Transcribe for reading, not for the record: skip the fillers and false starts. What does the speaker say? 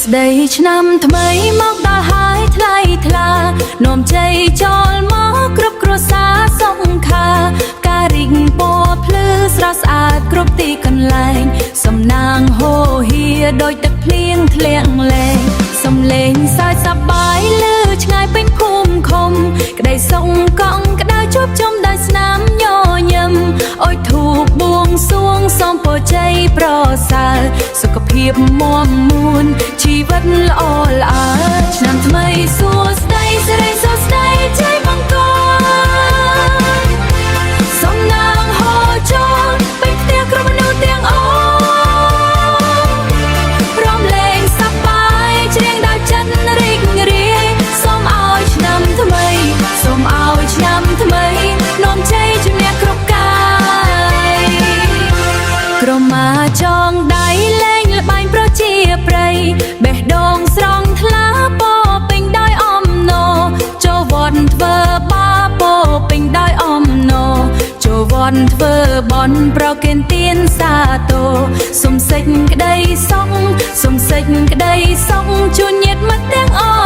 ស្ដីឆ្នាំថ្មីមកដល់ហើយថ្លៃថ្លានាំជ័យចូលមកគ្រប់គ្រួសារសង្ខាការរីកពណ៌ភ្លឺស្រស់ស្អាតគ្រប់ទីកន្លែងសំណាងហូរហៀដោយទឹកភ្លៀងធ្លាក់លែងសំឡេងសើចសប្បាយលឺឆ្ងាយពេញភូមិឃុំក្តីសុខកង់ក្តៅជួបជុំដោយស្នាមញញឹមអុយធូបបួងសួងសូមពរជ័យប្រសើរសុខភាពមាំមួនជីវិតល្អល្អើឆ្នាំថ្មីសួស្តីសិរីសួស្តីជ័យមង្គលសំណាងហូរចូលពេញផ្ទះគ្រប់មនុស្សទាំងអស់ព្រមលេងសប្បាយច្រៀងដោយចិត្តរីករាយសូមឲ្យឆ្នាំថ្មីសូមឲ្យឆ្នាំថ្មីនាំជ័យជំនះគ្រប់កាយក្រមាចងដៃលេងល្បែងប្រជាប្រិយបេះដូងស្រង់ថ្លាពោពេញដោយអំណរចូលវត្តធ្វើបាបពោពេញដោយអំណរចូលវត្តធ្វើបន់ប្រគេនទានសាទរសុំសេចក្តីសុខសុំសេចក្តីសុខជួនញាតិមិត្តទាំងអស់